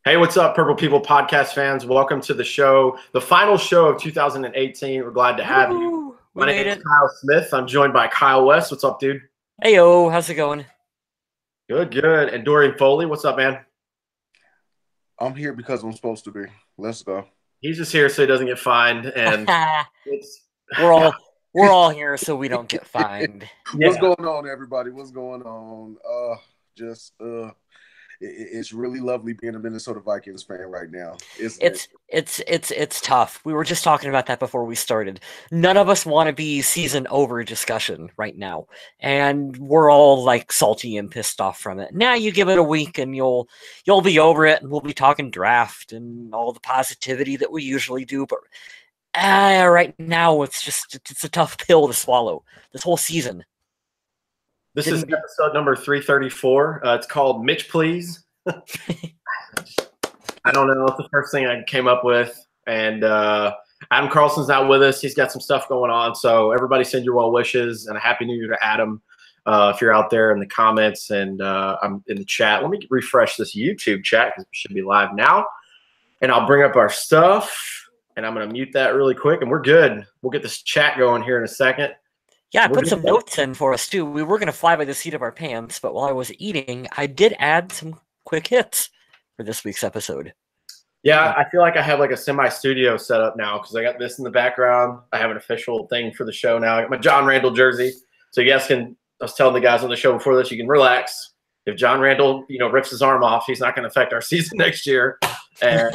Hey, what's up, Purple People podcast fans? Welcome to the show, the final show of 2018. We're glad to have you. Woo! We My name made is it. Kyle Smith. I'm joined by Kyle West. What's up, dude? Hey yo, how's it going? Good, good. And Dorian Foley. What's up, man? I'm here because I'm supposed to be. Let's go. He's just here so he doesn't get fined. And it's we're all here so we don't get fined. What's going on, everybody? What's going on? It's really lovely being a Minnesota Vikings fan right now. It's tough. We were just talking about that before we started. None of us want to be season over discussion right now, and we're all like salty and pissed off from it. Now you give it a week and you'll be over it, and we'll be talking draft and all the positivity that we usually do. But right now it's a tough pill to swallow. This whole season. This is episode number 334. It's called Mitch, Please. I don't know. It's the first thing I came up with. And Adam Carlson's not with us. He's got some stuff going on. So everybody send your well wishes and a happy new year to Adam if you're out there in the comments and I'm in the chat. Let me refresh this YouTube chat because it should be live now. And I'll bring up our stuff. And I'm going to mute that really quick. And we're good. We'll get this chat going here in a second. Yeah, I put some notes in for us, too. We were going to fly by the seat of our pants, but while I was eating, I did add some quick hits for this week's episode. Yeah, I feel like I have like a semi-studio set up now because I got this in the background. I have an official thing for the show now. I got my John Randall jersey. So you guys can – I was telling the guys on the show before this, you can relax. If John Randall, rips his arm off, he's not going to affect our season next year. And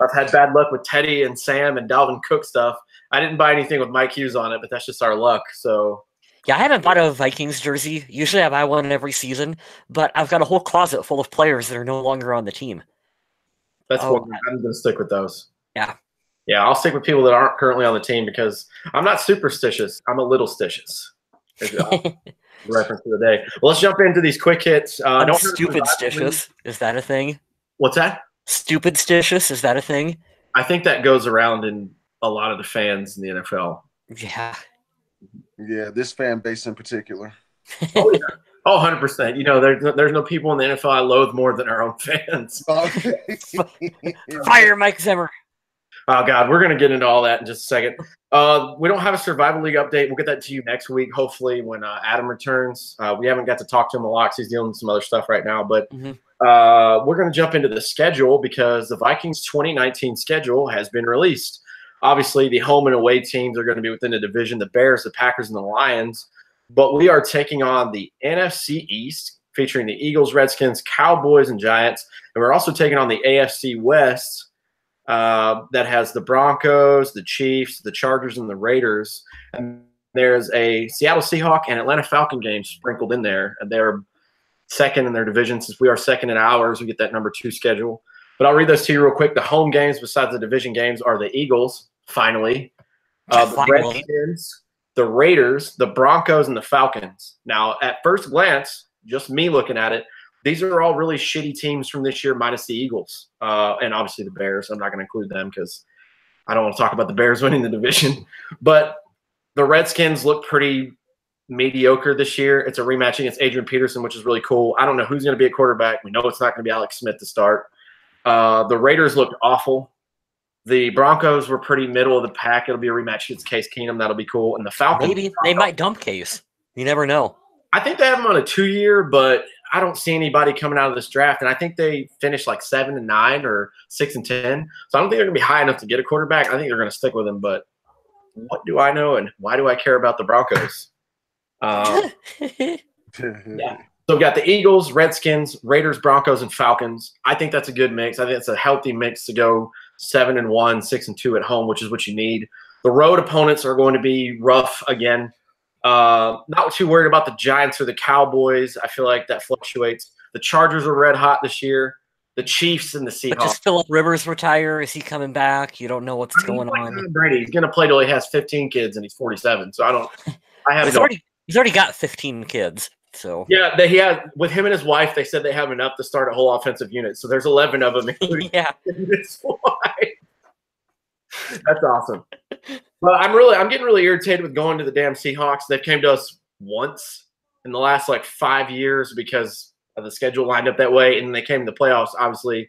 I've had bad luck with Teddy and Sam and Dalvin Cook stuff. I didn't buy anything with Mike Hughes on it, but that's just our luck. So yeah, I haven't bought a Vikings jersey. Usually I buy one every season, but I've got a whole closet full of players that are no longer on the team. That's what I'm going to stick with those. Yeah. Yeah, I'll stick with people that aren't currently on the team because I'm not superstitious. I'm a little stitious. Reference of the day. Well, let's jump into these quick hits. Don't stupid stitious. Is that a thing? What's that? Stupid stitious. Is that a thing? I think that goes around in a lot of the fans in the NFL. Yeah. Yeah, this fan base in particular. Oh, yeah. Oh, 100%. There's no people in the NFL I loathe more than our own fans. Fire Mike Zimmer. Oh, God, we're going to get into all that in just a second. We don't have a Survival League update. We'll get that to you next week, hopefully, when Adam returns. We haven't got to talk to him a lot because he's dealing with some other stuff right now. But we're going to jump into the schedule because the Vikings 2019 schedule has been released. Obviously, the home and away teams are going to be within the division, the Bears, the Packers, and the Lions. But we are taking on the NFC East, featuring the Eagles, Redskins, Cowboys, and Giants. And we're also taking on the AFC West, that has the Broncos, the Chiefs, the Chargers, and the Raiders. And there's a Seattle Seahawks and Atlanta Falcon game sprinkled in there. And they're second in their division. Since we are second in ours, we get that number 2 schedule. But I'll read those to you real quick. The home games besides the division games are the Eagles, finally. The Redskins, the Raiders, the Broncos, and the Falcons. Now, at first glance, just me looking at it, these are all really shitty teams from this year minus the Eagles. And obviously the Bears. I'm not going to include them because I don't want to talk about the Bears winning the division. But the Redskins look pretty mediocre this year. It's a rematch against Adrian Peterson, which is really cool. I don't know who's going to be at quarterback. We know it's not going to be Alex Smith to start. The Raiders looked awful. The Broncos were pretty middle of the pack. It'll be a rematch against Case Keenum. That'll be cool. And the Falcons. Maybe they might dump Case. You never know. I think they have him on a 2-year, but I don't see anybody coming out of this draft. And I think they finished like 7-9 or 6-10. So I don't think they're going to be high enough to get a quarterback. I think they're going to stick with him. But what do I know, and why do I care about the Broncos? Yeah. So we've got the Eagles, Redskins, Raiders, Broncos, and Falcons. I think that's a good mix. I think it's a healthy mix to go 7-1, 6-2 at home, which is what you need. The road opponents are going to be rough again. Not too worried about the Giants or the Cowboys. I feel like that fluctuates. The Chargers are red hot this year. The Chiefs and the Seahawks. But does Phillip Rivers retire? Is he coming back? You don't know what's going on. Brady. He's going to play till he has 15 kids and he's 47. So he's already got 15 kids. So yeah, he had with him and his wife. They said they have enough to start a whole offensive unit. So there's 11 of them, including his wife. That's awesome. But I'm getting really irritated with going to the damn Seahawks. They've came to us once in the last like 5 years because of the schedule lined up that way, and they came to the playoffs obviously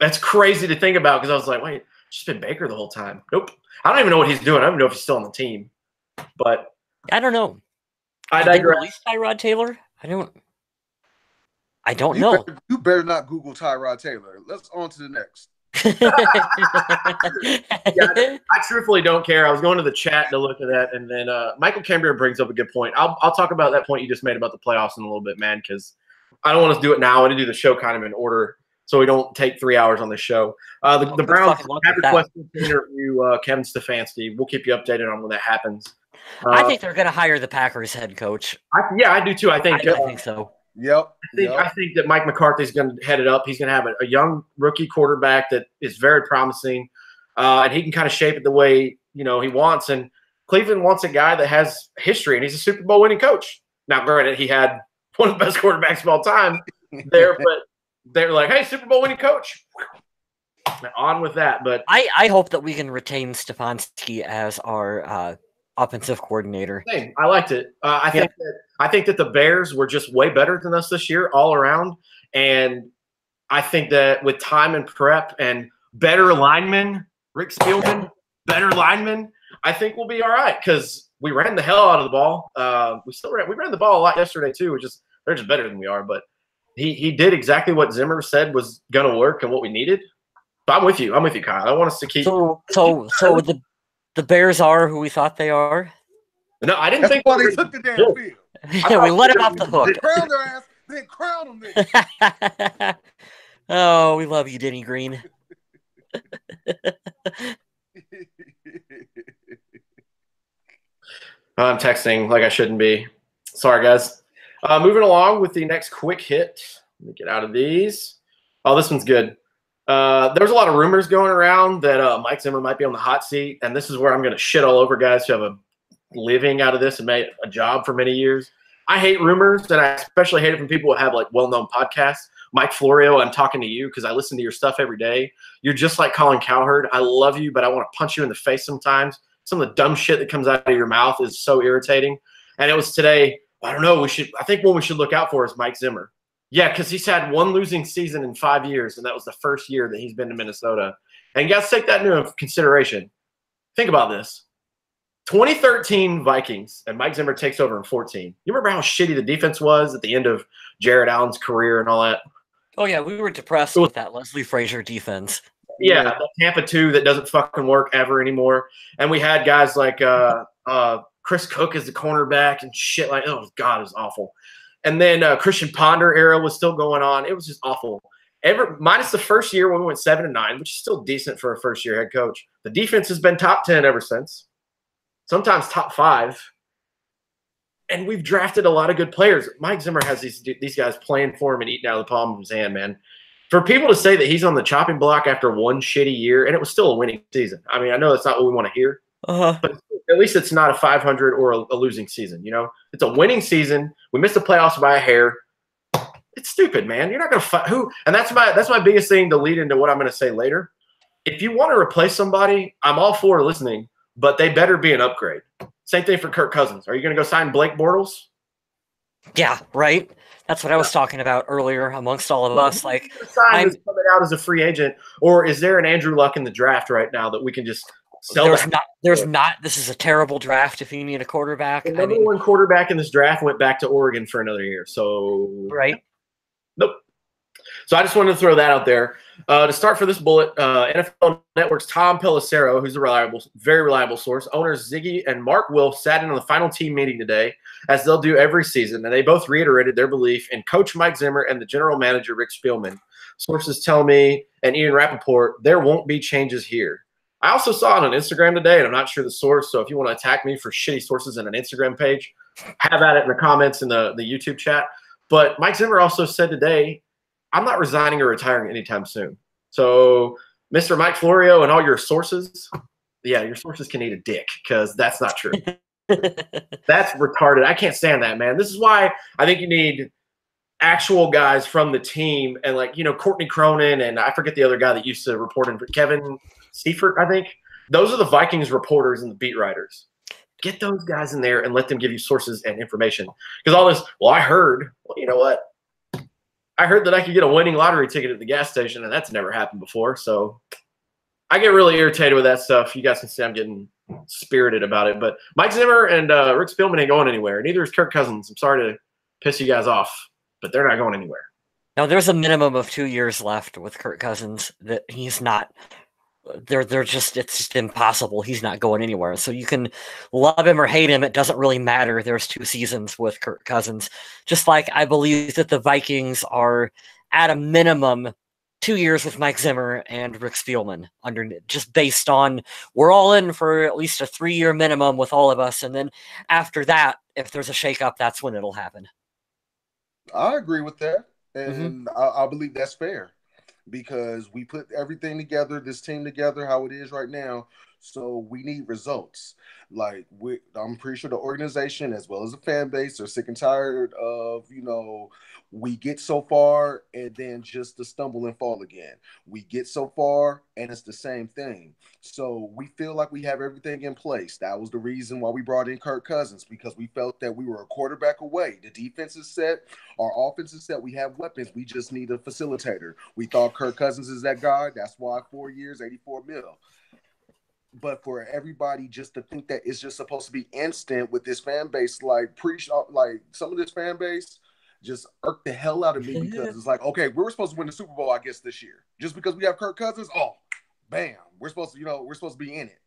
That's crazy to think about because I was like, wait, it's just been Baker the whole time. Nope. I don't even know what he's doing. I don't even know if he's still on the team. But I don't know. I Did they digress. release Tyrod Taylor? I don't know. You better not Google Tyrod Taylor. Let's on to the next. I truthfully don't care. I was going to the chat to look at that, and then Michael Cambrier brings up a good point. I'll talk about that point you just made about the playoffs in a little bit, man, because I don't want to do it now. I want to do the show kind of in order so we don't take 3 hours on the show. The Browns have requested to interview Kevin Stefanski. We'll keep you updated on when that happens. I think they're going to hire the Packers head coach. I do too. I think so. Yep. I think that Mike McCarthy's going to head it up. He's going to have a young rookie quarterback that is very promising, and he can kind of shape it the way he wants. And Cleveland wants a guy that has history, and he's a Super Bowl winning coach. Now, granted, he had one of the best quarterbacks of all time there, but they're like, hey, Super Bowl winning coach. On with that. But I hope that we can retain Stefanski as our offensive coordinator. Same. I liked it. I think that the Bears were just way better than us this year all around, and I think that with time and prep and better linemen, Rick Spielman, better linemen, I think we'll be all right because we ran the hell out of the ball. We ran the ball a lot yesterday too. They're just better than we are, but he did exactly what Zimmer said was going to work and what we needed. So I'm with you, Kyle. I want us to keep. So the Bears are who we thought they are. No, I didn't think why they took the damn field. Yeah, we let him off the hook. They crowned their ass, then crown them. Oh, we love you, Denny Green. I'm texting like I shouldn't be. Sorry, guys. Moving along with the next quick hit. Let me get out of these. Oh, this one's good. There's a lot of rumors going around that Mike Zimmer might be on the hot seat, and this is where I'm going to shit all over guys who have a living out of this and made a job for many years. I hate rumors, and I especially hate it from people who have like well-known podcasts. Mike Florio, I'm talking to you because I listen to your stuff every day. You're just like Colin Cowherd. I love you, but I want to punch you in the face sometimes. Some of the dumb shit that comes out of your mouth is so irritating. And it was today, I don't know, I think what we should look out for is Mike Zimmer. Yeah, because he's had one losing season in 5 years, and that was the first year that he's been to Minnesota. And you guys take that into consideration. Think about this. 2013 Vikings, and Mike Zimmer takes over in 14. You remember how shitty the defense was at the end of Jared Allen's career and all that? Oh, yeah, we were depressed with that Leslie Frazier defense. Yeah, the Tampa 2 that doesn't fucking work ever anymore. And we had guys like Chris Cook as the cornerback and shit like, oh, God, it was awful. And then Christian Ponder era was still going on. It was just awful. Minus the first year when we went 7-9, which is still decent for a first-year head coach. The defense has been top 10 ever since, sometimes top 5. And we've drafted a lot of good players. Mike Zimmer has these guys playing for him and eating out of the palm of his hand, man. For people to say that he's on the chopping block after one shitty year, and it was still a winning season. I mean, I know that's not what we want to hear. But at least it's not a 500 or a losing season, It's a winning season. We missed the playoffs by a hair. It's stupid, man. You're not going to fight who. And that's my biggest thing to lead into what I'm going to say later. If you want to replace somebody, I'm all for listening, but they better be an upgrade. Same thing for Kirk Cousins. Are you going to go sign Blake Bortles? Yeah, right. That's what I was talking about earlier amongst all of us. Like, I'm coming out as a free agent, or is there an Andrew Luck in the draft right now that we can just sell? There's not. This is a terrible draft if you need a quarterback. The number one quarterback in this draft went back to Oregon for another year. So right. Nope. So I just wanted to throw that out there. To start for this bullet, NFL Network's Tom Pelissero, who's a very reliable source, owners Ziggy and Mark Wilf sat in on the final team meeting today, as they'll do every season, and they both reiterated their belief in Coach Mike Zimmer and the general manager Rick Spielman. Sources tell me, and Ian Rappaport, there won't be changes here. I also saw it on Instagram today, and I'm not sure the source, so if you want to attack me for shitty sources in an Instagram page, have at it in the comments in the YouTube chat. But Mike Zimmer also said today, I'm not resigning or retiring anytime soon. So, Mr. Mike Florio and all your sources, yeah, your sources can eat a dick because that's not true. That's retarded. I can't stand that, man. This is why I think you need actual guys from the team and Courtney Cronin and I forget the other guy that used to report in Kevin Seifert, I think. Those are the Vikings reporters and the beat writers. Get those guys in there and let them give you sources and information. Because all this, well, I heard. Well, you know what? I heard that I could get a winning lottery ticket at the gas station, and that's never happened before. So I get really irritated with that stuff. You guys can see I'm getting spirited about it. But Mike Zimmer and Rick Spielman ain't going anywhere. Neither is Kirk Cousins. I'm sorry to piss you guys off, but they're not going anywhere. Now, there's a minimum of 2 years left with Kirk Cousins that he's not. It's just impossible. He's not going anywhere. So you can love him or hate him. It doesn't really matter. There's 2 seasons with Kirk Cousins. Just like I believe that the Vikings are at a minimum 2 years with Mike Zimmer and Rick Spielman just based on we're all in for at least a 3-year minimum with all of us. And then after that, if there's a shakeup, that's when it'll happen. I agree with that. And I believe that's fair. Because we put everything together, this team together, how it is right now. So we need results. Like I'm pretty sure the organization as well as the fan base are sick and tired of, we get so far and then just to stumble and fall again. We get so far and it's the same thing. So we feel like we have everything in place. That was the reason why we brought in Kirk Cousins, because we felt that we were a quarterback away. The defense is set. Our offense is set. We have weapons. We just need a facilitator. We thought Kirk Cousins is that guy. That's why 4 years, $84 million. But for everybody just to think that it's just supposed to be instant with this fan base, like some of this fan base just irked the hell out of me because it's like, okay, we were supposed to win the Super Bowl, I guess, this year. Just because we have Kirk Cousins, bam, we're supposed to be in it.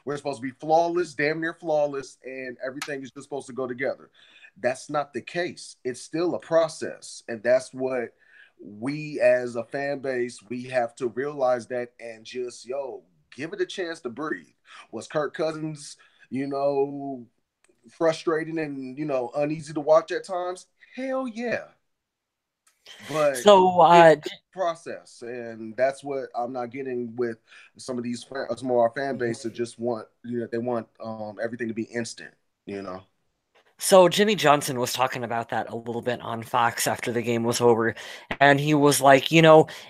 We're supposed to be flawless, damn near flawless, and everything is just supposed to go together. That's not the case. It's still a process, and that's what we as a fan base, we have to realize that and just, give it a chance to breathe. Was Kirk Cousins, frustrating and, uneasy to watch at times? Hell yeah. But process, and that's what I'm not getting with some of our fan base that just want, they want everything to be instant, So Jimmy Johnson was talking about that a little bit on Fox after the game was over, and he was like,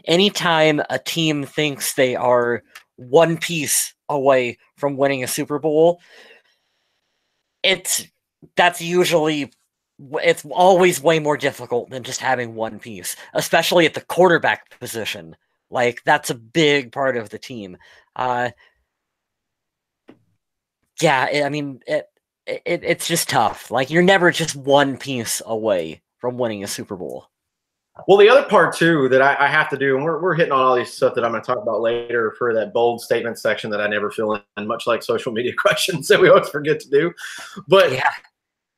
anytime a team thinks they are one piece away from winning a Super Bowl, it's always way more difficult than just having one piece, especially at the quarterback position. Like, that's a big part of the team. It's just tough. Like, you're never just one piece away from winning a Super Bowl. Well, the other part, too, that I have to do, and we're hitting on all these stuff that I'm going to talk about later for that bold statement section that I never fill in, much like social media questions that we always forget to do. But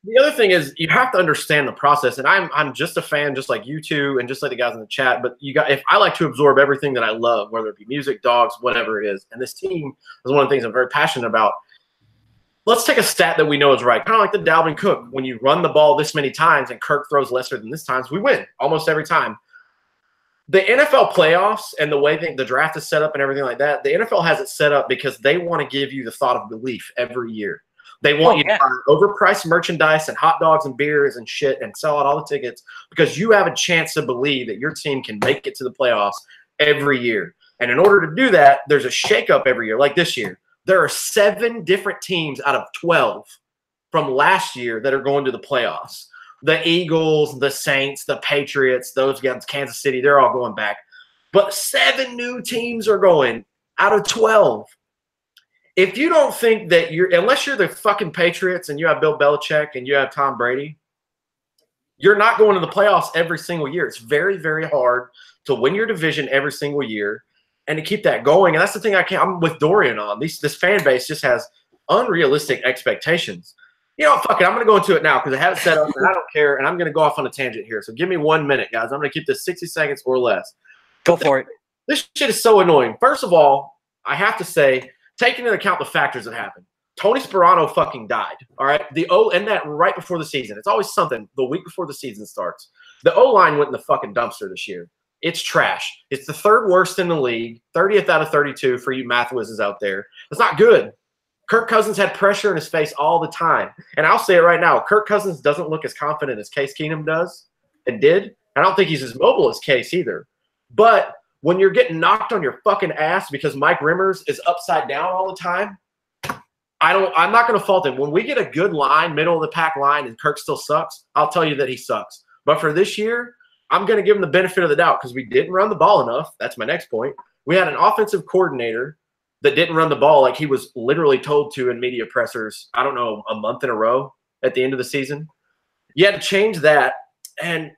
the other thing is you have to understand the process. And I'm just a fan, just like you two and just like the guys in the chat. But if I like to absorb everything that I love, whether it be music, dogs, whatever it is. And this team is one of the things I'm very passionate about. Let's take a stat that we know is right. Kind of like the Dalvin Cook. When you run the ball this many times and Kirk throws lesser than this times, we win almost every time. The NFL playoffs and the way the draft is set up and everything like that, the NFL has it set up because they want to give you the thought of belief every year. They want you to buy overpriced merchandise and hot dogs and beers and shit and sell out all the tickets because you have a chance to believe that your team can make it to the playoffs every year. And in order to do that, there's a shakeup every year, like this year. There are 7 different teams out of 12 from last year that are going to the playoffs. The Eagles, the Saints, the Patriots, those guys, Kansas City, they're all going back. But 7 new teams are going out of 12. If you don't think that unless you're the fucking Patriots and you have Bill Belichick and you have Tom Brady, you're not going to the playoffs every single year. It's very, very hard to win your division every single year. And to keep that going, and that's the thing I'm with Dorian on. This fan base just has unrealistic expectations. Fuck it. I'm going to go into it now because I have it set up and I don't care. And I'm going to go off on a tangent here. So give me 1 minute, guys. I'm going to keep this 60 seconds or less. Go for it. This shit is so annoying. First of all, I have to say, taking into account the factors that happened, Tony Sperano fucking died. All right. And that right before the season. It's always something the week before the season starts. The O-line went in the fucking dumpster this year. It's trash. It's the 3rd worst in the league, 30th out of 32 for you math whizzes out there. It's not good. Kirk Cousins had pressure in his face all the time. And I'll say it right now. Kirk Cousins doesn't look as confident as Case Keenum does and did. I don't think he's as mobile as Case either. But when you're getting knocked on your fucking ass because Mike Rimmers is upside down all the time, I'm not going to fault him. When we get a good line, middle of the pack line, and Kirk still sucks, I'll tell you that he sucks. But for this year, I'm going to give him the benefit of the doubt because we didn't run the ball enough. That's my next point. We had an offensive coordinator that didn't run the ball like he was literally told to in media pressers, I don't know, a month in a row at the end of the season. You had to change that. And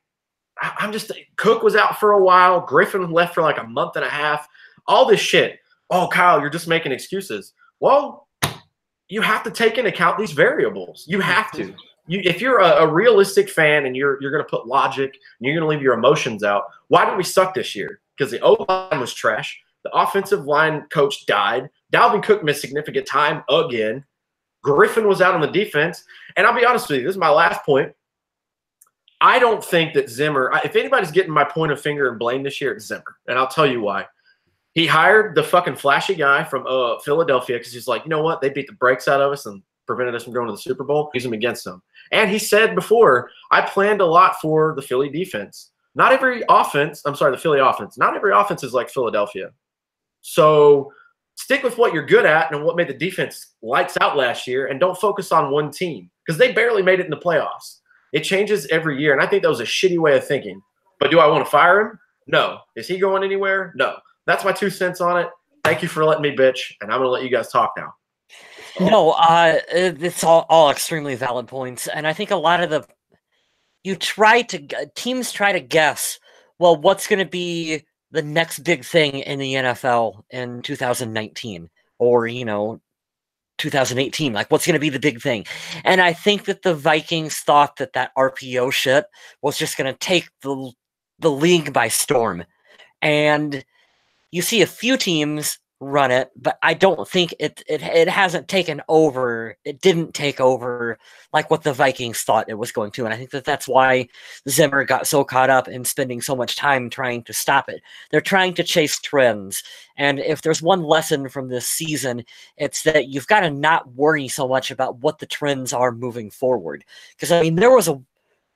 I'm just – Cook was out for a while. Griffin left for like a month and a half. All this shit. Oh, Kyle, you're just making excuses. Well, you have to take into account these variables. You have to. If you're a realistic fan and you're going to put logic and you're going to leave your emotions out, why did we suck this year? Because the O-line was trash. The offensive line coach died. Dalvin Cook missed significant time again. Griffin was out on the defense. And I'll be honest with you, this is my last point. I don't think that Zimmer – if anybody's getting my point of finger and blame this year, it's Zimmer. And I'll tell you why. He hired the fucking flashy guy from Philadelphia because he's like, you know what? They beat the brakes out of us and prevented us from going to the Super Bowl. Use them against them. And he said before, I planned a lot for the Philly defense. Not every offense – I'm sorry, the Philly offense. Not every offense is like Philadelphia. So stick with what you're good at and what made the defense lights out last year, and don't focus on one team because they barely made it in the playoffs. It changes every year, and I think that was a shitty way of thinking. But do I want to fire him? No. Is he going anywhere? No. That's my 2 cents on it. Thank you for letting me bitch, and I'm going to let you guys talk now. No, it's all extremely valid points, and I think a lot of teams try to guess, well, what's going to be the next big thing in the NFL in 2019 or, 2018, like what's going to be the big thing. And I think that the Vikings thought that RPO shit was just going to take the league by storm. And you see a few teams run it, but I don't think it hasn't taken over. It didn't take over like what the Vikings thought it was going to. And I think that's why Zimmer got so caught up in spending so much time trying to stop it. They're trying to chase trends. And if there's one lesson from this season, it's that you've got to not worry so much about what the trends are moving forward. Because, I mean,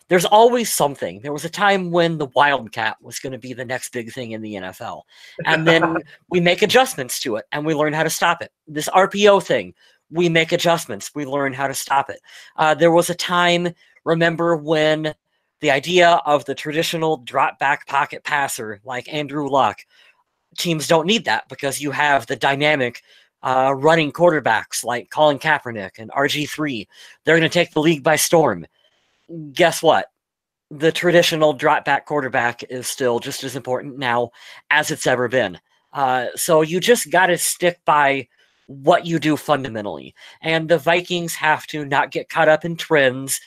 there's always something. There was a time when the Wildcat was going to be the next big thing in the NFL. And then we make adjustments to it, and we learn how to stop it. This RPO thing, we make adjustments. We learn how to stop it. There was a time, remember, when the idea of the traditional drop-back pocket passer like Andrew Luck, teams don't need that because you have the dynamic running quarterbacks like Colin Kaepernick and RG3. They're going to take the league by storm. Guess what? The traditional drop-back quarterback is still just as important now as it's ever been. So you just got to stick by what you do fundamentally. And the Vikings have to not get caught up in trends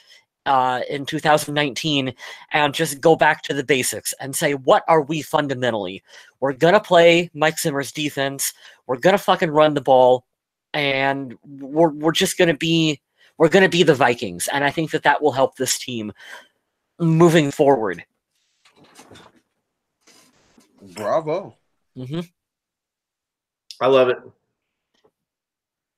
in 2019 and just go back to the basics and say, what are we fundamentally? We're going to play Mike Zimmer's defense. We're going to fucking run the ball. And we're just going to be... We're going to be the Vikings, and I think that will help this team moving forward. Bravo. Mm-hmm. I love it.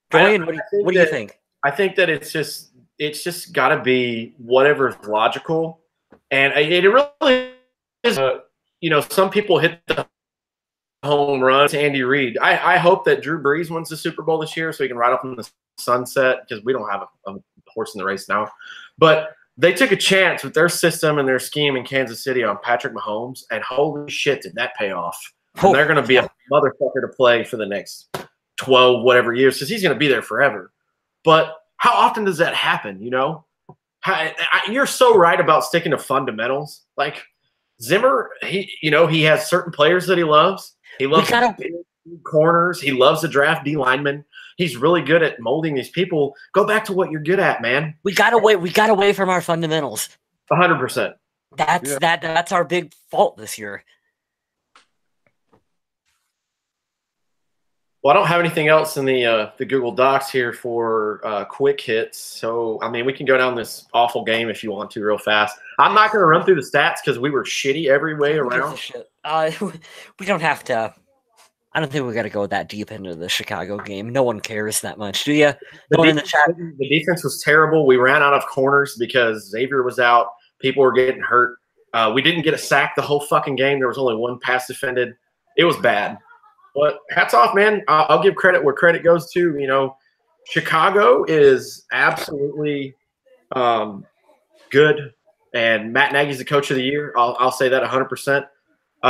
Dorian, what do you think? I think that it's just got to be whatever's logical, and it really is. Some people hit the home run to Andy Reid. I hope that Drew Brees wins the Super Bowl this year so he can ride off in the sunset because we don't have a horse in the race now. But they took a chance with their system and their scheme in Kansas City on Patrick Mahomes, and holy shit, did that pay off. And they're going to be a motherfucker to play for the next 12 whatever years because he's going to be there forever. But how often does that happen, You're so right about sticking to fundamentals. Like Zimmer, he has certain players that he loves. He loves corners. He loves to draft D linemen. He's really good at molding these people. Go back to what you're good at, man. We got away from our fundamentals. 100%. That's our big fault this year. Well, I don't have anything else in the Google Docs here for quick hits. So, I mean, we can go down this awful game if you want to real fast. I'm not going to run through the stats because we were shitty every way around. We don't have to. I don't think we got to go that deep into the Chicago game. No one cares that much, do you? The defense was terrible. We ran out of corners because Xavier was out. People were getting hurt. We didn't get a sack the whole fucking game. There was only one pass defended. It was bad. But hats off, man. I'll give credit where credit goes to. Chicago is absolutely good and Matt Nagy's the coach of the year. I'll say that 100%.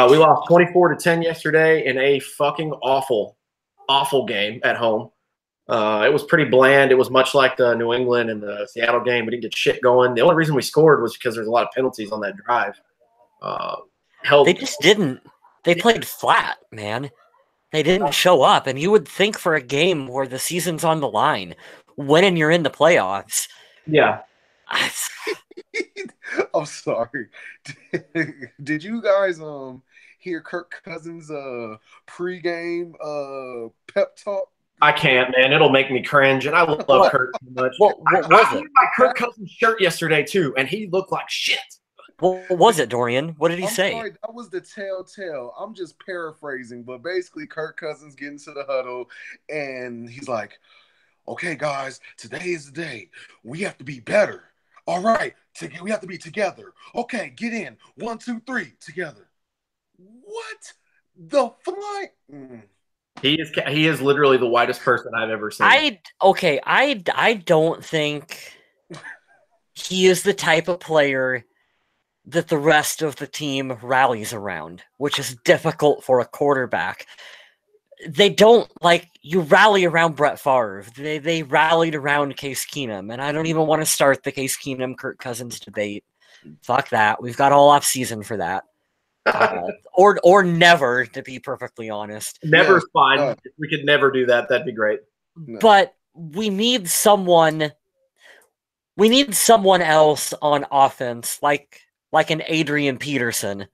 We lost 24-10 yesterday in a fucking awful game at home. It was pretty bland. It was much like the New England and the Seattle game. We didn't get shit going. The only reason we scored was because there's a lot of penalties on that drive. They just didn't. They played flat, man. They didn't show up. And you would think for a game where the season's on the line, when you're in the playoffs. Yeah. I'm sorry. Did you guys hear Kirk Cousins' pregame pep talk? I can't, man. It'll make me cringe, and I love Kirk so much. What was it? I my Kirk Cousins shirt yesterday too, and he looked like shit. What was it, Dorian? What did he say? Sorry, that was the telltale. I'm just paraphrasing, but basically Kirk Cousins getting to the huddle, and he's like, "Okay, guys, today is the day. We have to be better. All right, we have to be together. Okay, get in. 1, 2, 3, together." What the fly? He is literally the whitest person I've ever seen. I don't think he is the type of player that the rest of the team rallies around, which is difficult for a quarterback. They don't, you rally around Brett Favre. They rallied around Case Keenum, and I don't even want to start the Case Keenum Kirk Cousins debate. Fuck that. We've got all off season for that. Or never, to be perfectly honest. Never's fine. If we could never do that, that'd be great. No. But we need someone else on offense, like an Adrian Peterson,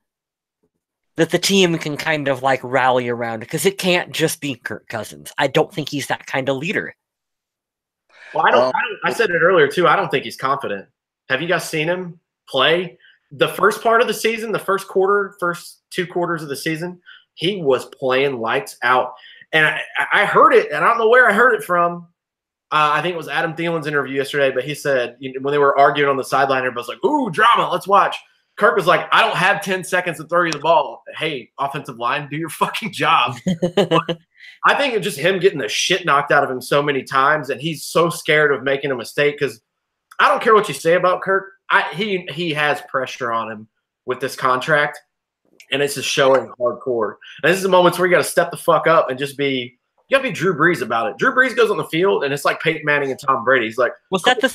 that the team can kind of rally around, because it can't just be Kirk Cousins. I don't think he's that kind of leader. Well, I said it earlier too. I don't think he's confident. Have you guys seen him play? The first part of the season, the first 2 quarters of the season, he was playing lights out. And I heard it, and I don't know where I heard it from. I think it was Adam Thielen's interview yesterday, but he said when they were arguing on the sideline, everybody was like, "Ooh, drama, let's watch." Kirk was like, "I don't have 10 seconds to throw you the ball." Hey, offensive line, do your fucking job. I think it's just him getting the shit knocked out of him so many times, and he's so scared of making a mistake, because I don't care what you say about Kirk. He has pressure on him with this contract, and it's just showing hardcore. And this is the moments where you got to step the fuck up and just be – you got to be Drew Brees about it. Drew Brees goes on the field, and it's like Peyton Manning and Tom Brady. He's like – Was that the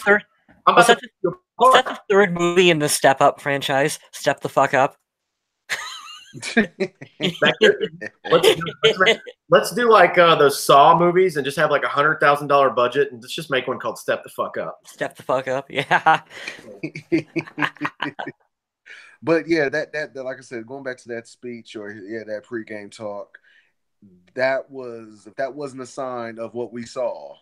third movie in the Step Up franchise? Step the fuck up? Let's do those Saw movies and just have $100,000 budget, and let's just make one called Step the Fuck Up. Step the fuck up, yeah. But yeah, that like I said, going back to that speech or that pregame talk, if that wasn't a sign of what we saw,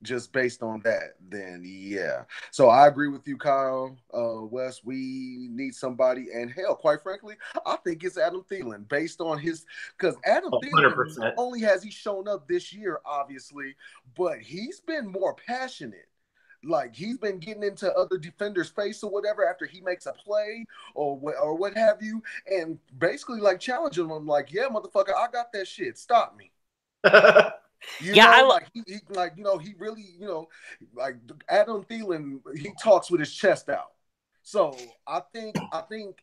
just based on that, then yeah. So I agree with you, Kyle. Wes, we need somebody, and hell, quite frankly, I think it's Adam Thielen, based on because Adam Thielen 100%. only has he shown up this year, obviously, but he's been more passionate. He's been getting into other defenders' face or whatever after he makes a play or what have you, and basically challenging them, yeah, motherfucker, I got that shit. Stop me. He really, Adam Thielen, he talks with his chest out. So I think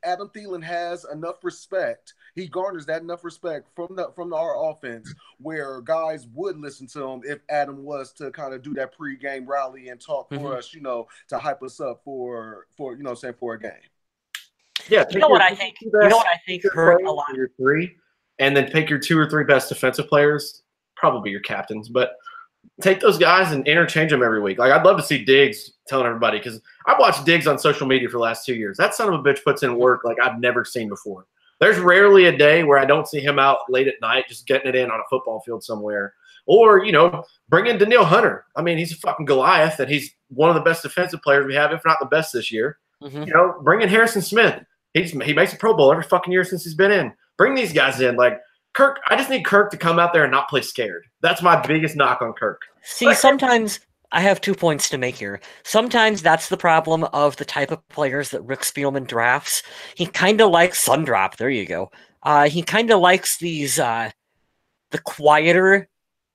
Adam Thielen has enough respect. He garners that enough respect from our offense where guys would listen to him if Adam was to kind of do that pregame rally and talk for us, to hype us up for a game. Yeah, you know what I think hurt a lot. Your 3, and then pick your 2 or 3 best defensive players. Probably your captains, but take those guys and interchange them every week. I'd love to see Diggs telling everybody, because I've watched Diggs on social media for the last 2 years. That son of a bitch puts in work I've never seen before. There's rarely a day where I don't see him out late at night just getting it in on a football field somewhere. Or, bring in Danielle Hunter. I mean, he's a fucking Goliath, and he's one of the best defensive players we have, if not the best this year. Mm-hmm. Bring in Harrison Smith. He makes a Pro Bowl every fucking year since he's been in. Bring these guys in. Kirk, I just need Kirk to come out there and not play scared. That's my biggest knock on Kirk. See, sometimes I have 2 points to make here. Sometimes that's the problem of the type of players that Rick Spielman drafts. He kind of likes Sundrop. There you go. He kind of likes these the quieter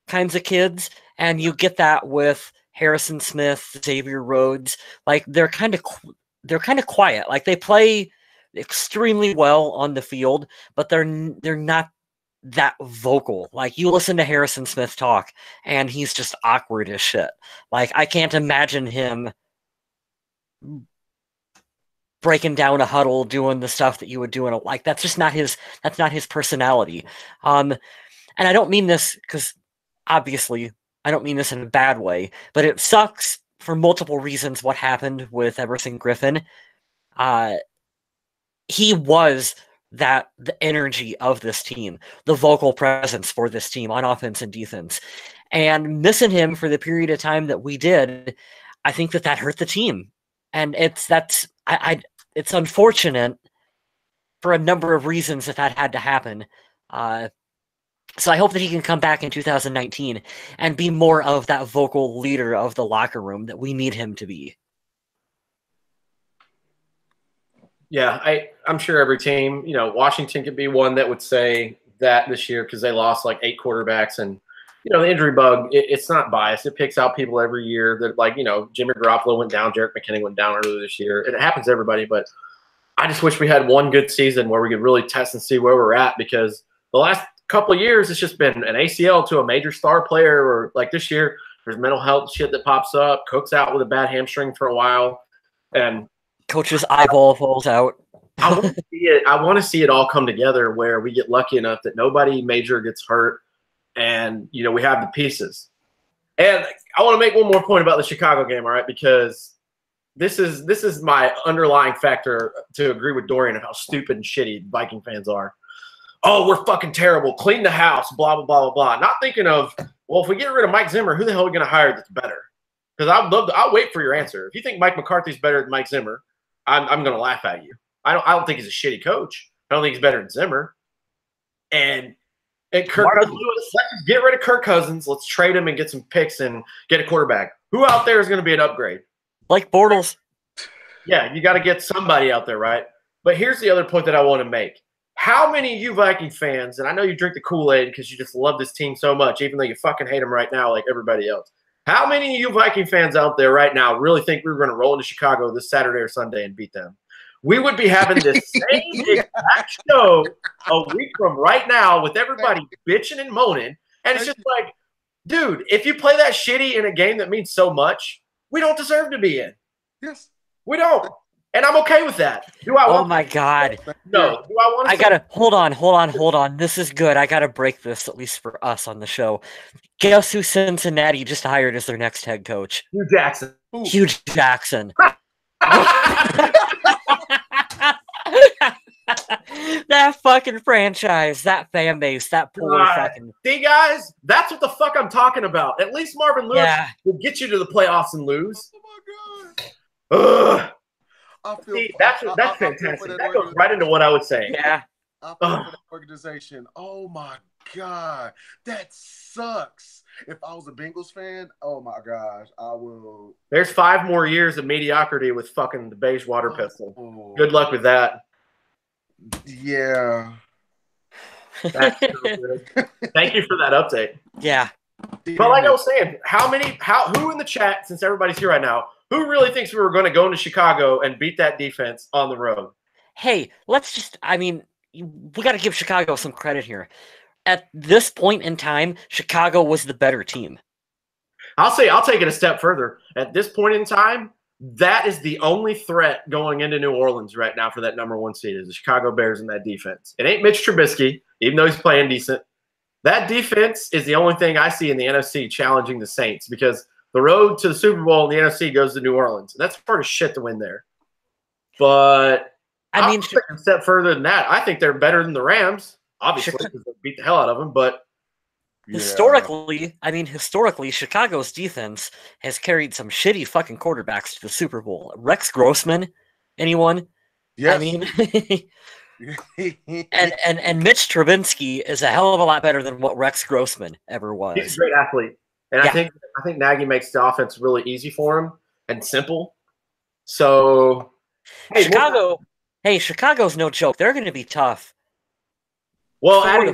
kinds of kids, and you get that with Harrison Smith, Xavier Rhodes. They're kind of they're kind of quiet. Like they play extremely well on the field, but they're not that vocal. Like you listen to Harrison Smith talk and he's just awkward as shit. Like I can't imagine him breaking down a huddle, doing the stuff that you would do in a, like that's just not his personality. And I don't mean this because obviously I don't mean this in a bad way, but it sucks for multiple reasons what happened with Everson Griffin. He was the energy of this team, the vocal presence for this team on offense and defense. And missing him for the period of time that we did, I think that hurt the team. And it's unfortunate for a number of reasons that had to happen. So I hope that he can come back in 2019 and be more of that vocal leader of the locker room that we need him to be. Yeah, I'm sure every team, Washington could be one that would say that this year because they lost like 8 quarterbacks. And, the injury bug, it's not biased. It picks out people every year that, like, Jimmy Garoppolo went down, Jerick McKinnon went down earlier this year. It happens to everybody, but I just wish we had one good season where we could really test and see where we're at, because the last couple of years it's just been an ACL to a major star player, or like this year there's mental health shit that pops up. Cook's out with a bad hamstring for a while, and coach's eyeball falls out. I want to see it all come together where we get lucky enough that nobody major gets hurt, and we have the pieces. And I want to make one more point about the Chicago game, all right? Because this is my underlying factor to agree with Dorian of how stupid and shitty Viking fans are. Oh, we're fucking terrible. Clean the house. Blah blah blah blah blah. Not thinking of, well, if we get rid of Mike Zimmer, who the hell are we going to hire that's better? Because I'll wait for your answer. If you think Mike McCarthy's better than Mike Zimmer, I'm going to laugh at you. I don't think he's a shitty coach. I don't think he's better than Zimmer. And Kirk Cousins, let's get rid of Kirk Cousins. Let's trade him and get some picks and get a quarterback. Who out there is going to be an upgrade? Like Bortles. Yeah, you got to get somebody out there, right? But here's the other point that I want to make. How many of you Viking fans, and I know you drink the Kool-Aid because you just love this team so much, even though you fucking hate them right now like everybody else. How many of you Viking fans out there right now really think we were going to roll into Chicago this Saturday or Sunday and beat them? We would be having this same exact show a week from right now with everybody bitching and moaning. And it's just like, dude, if you play that shitty in a game that means so much, we don't deserve to be in. Yes. We don't. And I'm okay with that. Do I want Oh my God. No. Do I want to I gotta hold on. This is good. I gotta break this, at least for us on the show. Guess who Cincinnati just hired as their next head coach? Hugh Jackson. Hugh Jackson. That fucking franchise, that fan base, that poor fucking. See, guys, that's what the fuck I'm talking about. At least Marvin Lewis will get you to the playoffs and lose. Oh my God. See, that's fantastic. That goes right into what I would say. Yeah. I feel for that organization. Oh my God, that sucks. If I was a Bengals fan, oh my gosh, I will. There's 5 more years of mediocrity with fucking the beige water pistol. Good luck with that. Yeah. That's so good. Thank you for that update. Yeah. But like I was saying, who in the chat, since everybody's here right now, who really thinks we were going to go into Chicago and beat that defense on the road? Hey, we got to give Chicago some credit here. At this point in time, Chicago was the better team. I'll take it a step further. At this point in time, that is the only threat going into New Orleans right now for that #1 seed is the Chicago Bears and that defense. It ain't Mitch Trubisky, even though he's playing decent. That defense is the only thing I see in the NFC challenging the Saints, because the road to the Super Bowl in the NFC goes to New Orleans. That's part of shit to win there. But I mean, a step further than that, I think they're better than the Rams, obviously, because they beat the hell out of them. But historically, Chicago's defense has carried some shitty fucking quarterbacks to the Super Bowl. Rex Grossman, anyone? Yes. I mean, and Mitch Trubisky is a hell of a lot better than what Rex Grossman ever was. He's a great athlete. And I think Nagy makes the offense really easy for him and simple. So Chicago's no joke. They're going to be tough. Well, adding a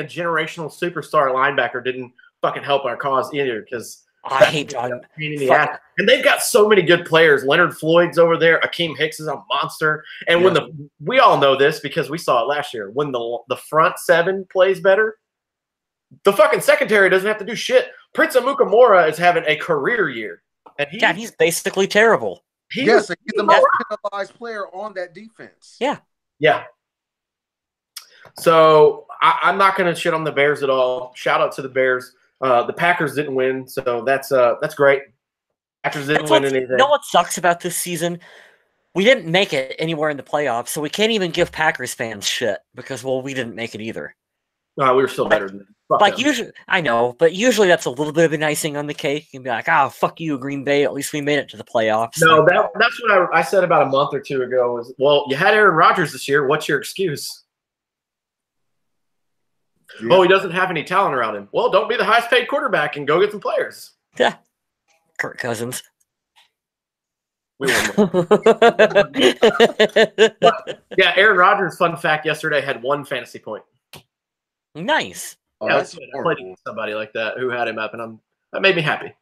generational superstar linebacker didn't fucking help our cause either, because I hate John. Pain in the ass. And they've got so many good players. Leonard Floyd's over there. Akeem Hicks is a monster. And when we all know this because we saw it last year. When the front seven plays better, the fucking secondary doesn't have to do shit. Prince Amukamara is having a career year. And he's basically terrible. He's the most penalized player on that defense. Yeah. Yeah. So I'm not going to shit on the Bears at all. Shout out to the Bears. The Packers didn't win, so that's great. Packers didn't win anything. You know what sucks about this season? We didn't make it anywhere in the playoffs, so we can't even give Packers fans shit because, well, we didn't make it either. No, we were still better than them. Usually, I know, but usually that's a little bit of an icing on the cake. You can be like, fuck you, Green Bay. At least we made it to the playoffs. No, that's what I said about a month or two ago. Was, well, you had Aaron Rodgers this year. What's your excuse? Yeah. Oh, he doesn't have any talent around him. Well, don't be the highest paid quarterback and go get some players. Yeah. Kirk Cousins. We won. Yeah, Aaron Rodgers, fun fact, yesterday had 1 fantasy point. Nice. Yeah, I played against somebody like that who had him up, and that made me happy.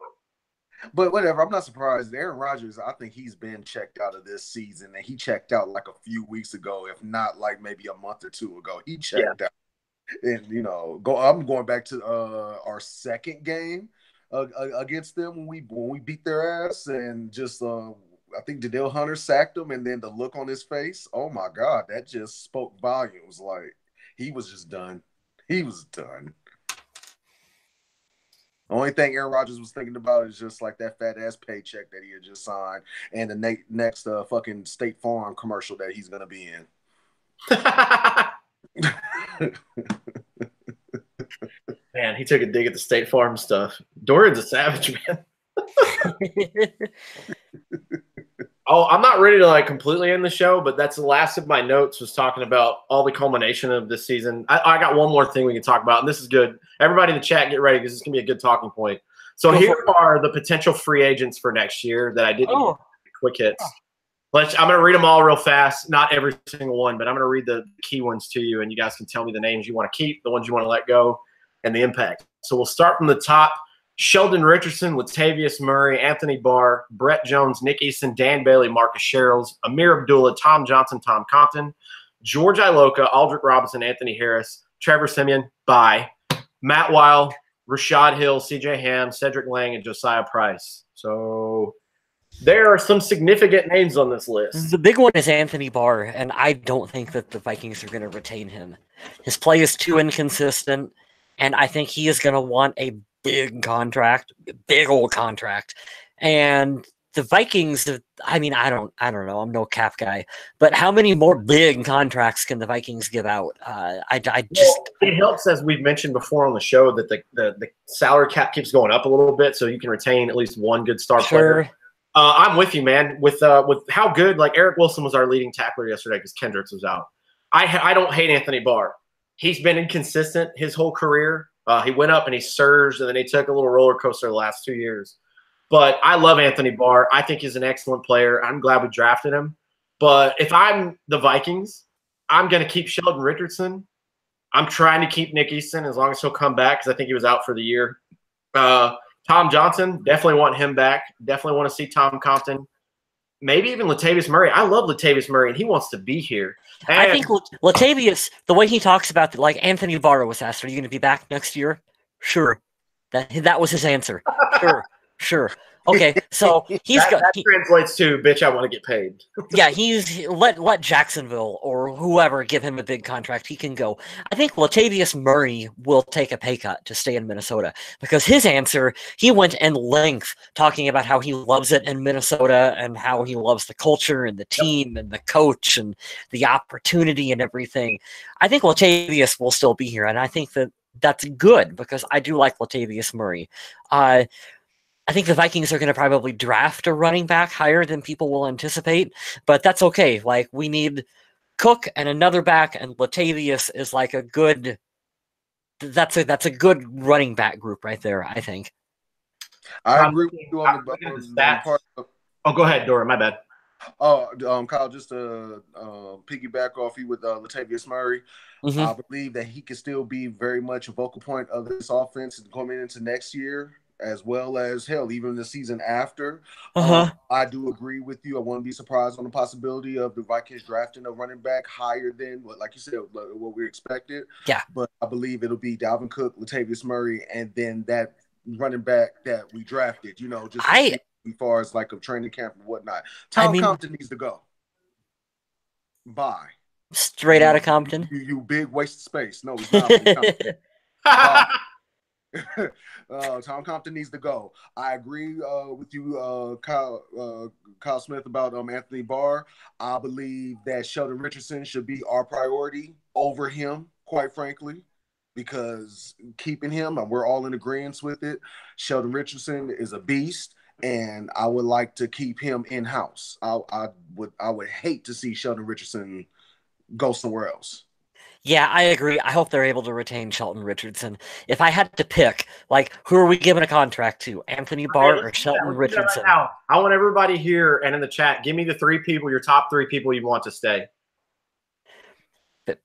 But whatever, I'm not surprised. Aaron Rodgers, I think he's been checked out of this season, and he checked out like a few weeks ago, if not like maybe a month or two ago. He checked out. And, I'm going back to our second game against them when we beat their ass, and just I think Danielle Hunter sacked him, and then the look on his face, oh my God, that just spoke volumes. Like, he was just done. He was done. The only thing Aaron Rodgers was thinking about is just like that fat ass paycheck that he had just signed, and the next fucking State Farm commercial that he's gonna be in. Man, he took a dig at the State Farm stuff. Dorian's a savage, man. Oh, I'm not ready to like completely end the show, but that's the last of my notes was talking about all the culmination of this season. I got one more thing we can talk about, and this is good. Everybody in the chat, get ready because this is going to be a good talking point. So here are the potential free agents for next year that I didn't get quick hits. I'm going to read them all real fast. Not every single one, but I'm going to read the key ones to you, and you guys can tell me the names you want to keep, the ones you want to let go, and the impact. So we'll start from the top. Sheldon Richardson, Latavius Murray, Anthony Barr, Brett Jones, Nick Eason, Dan Bailey, Marcus Sherrills, Amir Abdullah, Tom Johnson, Tom Compton, George Iloka, Aldrick Robinson, Anthony Harris, Trevor Siemian, bye, Matt Weil, Rashad Hill, CJ Ham, Cedric Lang, and Josiah Price. So there are some significant names on this list. The big one is Anthony Barr, and I don't think that the Vikings are going to retain him. His play is too inconsistent, and I think he is going to want a big contract, big old contract. And the Vikings, I mean, I don't know. I'm no cap guy, but how many more big contracts can the Vikings give out? It helps, as we've mentioned before on the show, that the salary cap keeps going up a little bit, so you can retain at least one good star player. I'm with you, man. With how good, like Eric Wilson was our leading tackler yesterday because Kendricks was out. I don't hate Anthony Barr. He's been inconsistent his whole career. He went up and he surged, and then he took a little roller coaster the last 2 years. But I love Anthony Barr. I think he's an excellent player. I'm glad we drafted him. But if I'm the Vikings, I'm going to keep Sheldon Richardson. I'm trying to keep Nick Easton as long as he'll come back because I think he was out for the year. Tom Johnson, definitely want him back. Definitely want to see Tom Compton. Maybe even Latavius Murray. I love Latavius Murray, and he wants to be here. And I think Latavius, the way he talks about, like Anthony Barr was asked, are you going to be back next year? Sure. That was his answer. Sure. Okay, so that translates to bitch. I want to get paid. Yeah, let Jacksonville or whoever give him a big contract. He can go. I think Latavius Murray will take a pay cut to stay in Minnesota because his answer, he went in length talking about how he loves it in Minnesota and how he loves the culture and the team and the coach and the opportunity and everything. I think Latavius will still be here, and I think that's good because I do like Latavius Murray. I think the Vikings are going to probably draft a running back higher than people will anticipate, but that's okay. Like, we need Cook and another back, and Latavius is like a good. That's a good running back group right there, I think. I agree with you on the part. Oh, go ahead, Dora. My bad. Oh, Kyle, just to piggyback off you with Latavius Murray, I believe that he can still be very much a vocal point of this offense coming into next year. as well as hell, even the season after. Uh-huh. I do agree with you. I wouldn't be surprised on the possibility of the Vikings drafting a running back higher than like you said, what we expected. Yeah. But I believe it'll be Dalvin Cook, Latavius Murray, and then that running back that we drafted, just to see as far as like a training camp and whatnot. Tom Compton needs to go. Bye. Straight out of Compton. You big waste of space. No, he's not. Tom Compton needs to go. I agree with you, Kyle Smith, about Anthony Barr. I believe that Sheldon Richardson should be our priority over him, quite frankly, because keeping him, and we're all in agreement with it, Sheldon Richardson is a beast, and I would like to keep him in-house. I would hate to see Sheldon Richardson go somewhere else. Yeah, I agree. I hope they're able to retain Shelton Richardson. If I had to pick, who are we giving a contract to? Anthony Barr or Shelton Richardson? Right now. I want everybody here and in the chat, give me the your top 3 people you want to stay.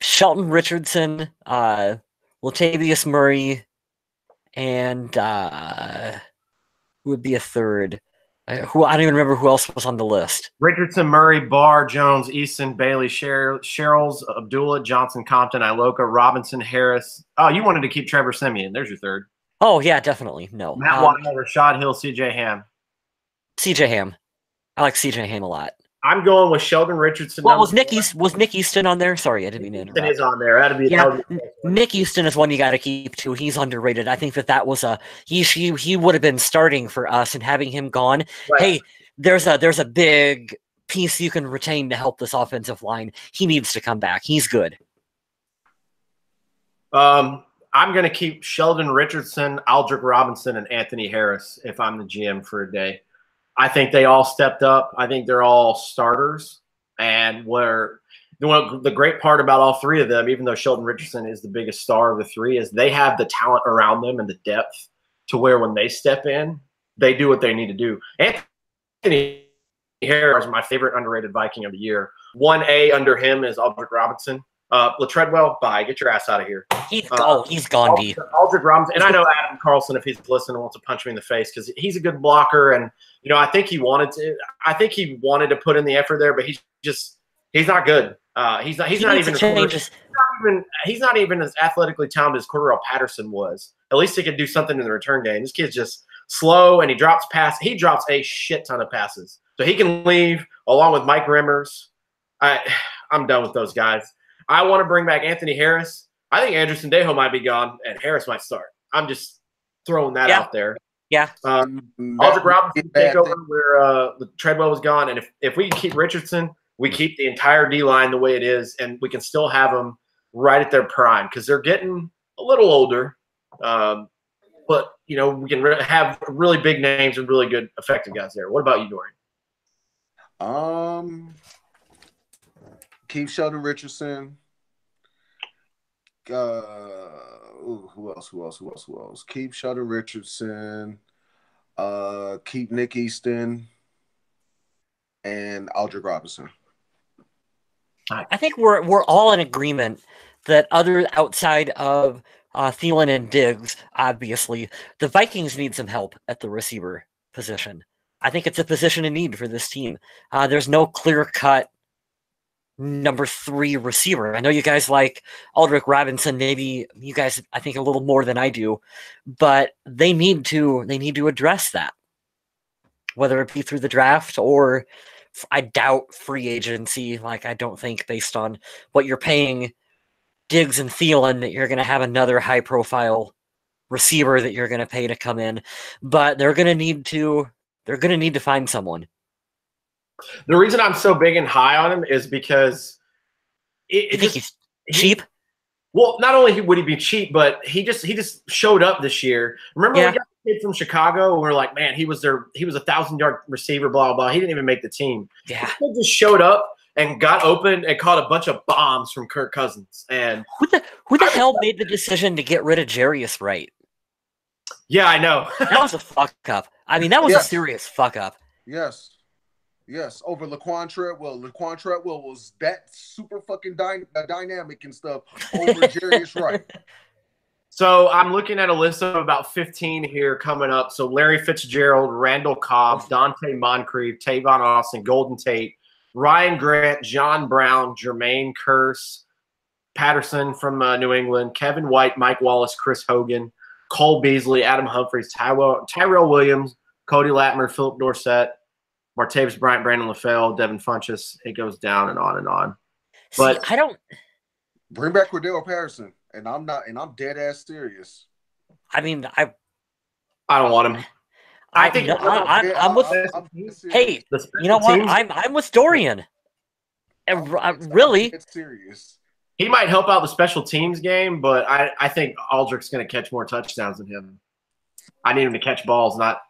Shelton Richardson, Latavius Murray, and who would be a third? I don't even remember who else was on the list. Richardson, Murray, Barr, Jones, Easton, Bailey, Sherrills, Abdullah, Johnson, Compton, Iloka, Robinson, Harris. Oh, you wanted to keep Trevor Siemian. There's your third. Oh, yeah, definitely. No. Matt Waddle, Rashad Hill, CJ Ham. CJ Ham. I like CJ Ham a lot. I'm going with Sheldon Richardson. Well, was Nick Easton on there? Sorry, I didn't mean to interrupt. Easton is on there. That'd be Nick Easton is one you got to keep too. He's underrated. I think that was he would have been starting for us, and having him gone. Right. Hey, there's a big piece you can retain to help this offensive line. He needs to come back. He's good. I'm going to keep Sheldon Richardson, Aldrick Robinson, and Anthony Harris if I'm the GM for a day. I think they all stepped up. I think they're all starters. And the great part about all 3 of them, even though Sheldon Richardson is the biggest star of the 3, is they have the talent around them and the depth to where when they step in, they do what they need to do. Anthony Harris is my favorite underrated Viking of the year. 1A under him is Aldrick Robinson. Treadwell, bye. Get your ass out of here. He's gone deep. Aldrick Robinson, and I know Adam Carlson, if he's listening, wants to punch me in the face because he's a good blocker, and I think he wanted to put in the effort there, but he's not good. He's not even as athletically talented as Cordell Patterson was. At least he could do something in the return game. This kid's just slow, and he drops a shit ton of passes, so he can leave along with Mike Rimmers. I'm done with those guys. I want to bring back Anthony Harris. I think Anderson Dejo might be gone, and Harris might start. I'm just throwing that out there. Yeah. Aldrick Robinson take over where Treadwell was gone, and if we can keep Richardson, we keep the entire D-line the way it is, and we can still have them right at their prime because they're getting a little older. But we can have really big names and really good, effective guys there. What about you, Dorian? Keep Sheldon Richardson. Who else? Keep Sheldon Richardson. Keep Nick Easton and Aldrick Robinson. I think we're all in agreement that outside of Thielen and Diggs, obviously, the Vikings need some help at the receiver position. I think it's a position in need for this team. There's no clear-cut number 3 receiver. I know you guys like Aldrick Robinson, maybe you guys I think a little more than I do, but they need to address that. Whether it be through the draft or I doubt free agency. I don't think based on what you're paying Diggs and Thielen that you're going to have another high profile receiver that you're going to pay to come in, but they're going to need to find someone. The reason I'm so big and high on him is because he's cheap. Well, not only would he be cheap, but he just showed up this year. Remember when we got the kid from Chicago and we were like, man, he was a 1,000-yard receiver, blah, blah. He didn't even make the team. Yeah. He just showed up and got open and caught a bunch of bombs from Kirk Cousins. And who the hell made the decision to get rid of Jarius Wright? Yeah, I know. That was a fuck up. I mean, that was a serious fuck up. Yes, over Laquan Treadwell. Laquan Treadwell was that super fucking dynamic and stuff over Jarius Wright. So I'm looking at a list of about 15 here coming up. So Larry Fitzgerald, Randall Cobb, Dante Moncrief, Tavon Austin, Golden Tate, Ryan Grant, John Brown, Jermaine Kearse, Patterson from New England, Kevin White, Mike Wallace, Chris Hogan, Cole Beasley, Adam Humphries, Tyrell Williams, Cody Latimer, Philip Dorsett, Martavis Bryant, Brandon LaFell, Devin Funchess. It goes down and on and on. But See, I don't. Bring back Cordell Patterson, and I'm dead ass serious. I mean, I don't want him. I think I'm with. Hey, you know what? I'm with Dorian. Really, it's serious. He might help out the special teams game, but I think Aldrich's going to catch more touchdowns than him. I need him to catch balls, not.